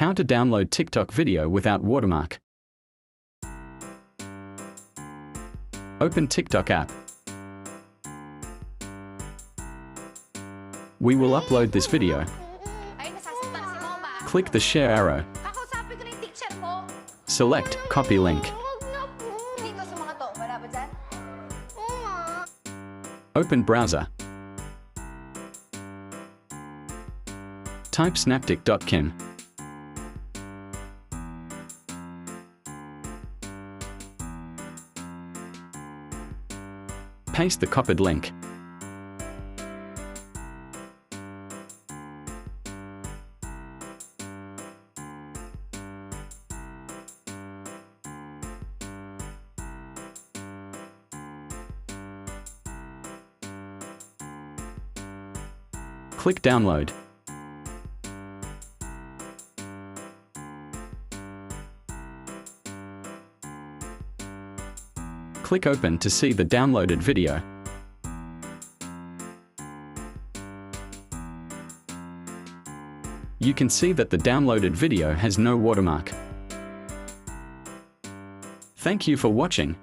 How to download TikTok video without watermark. Open TikTok app. We will upload this video. Click the share arrow. Select copy link. Open browser. Type snaptik.kim. Paste the copied link. Click download. Click open to see the downloaded video. You can see that the downloaded video has no watermark. Thank you for watching.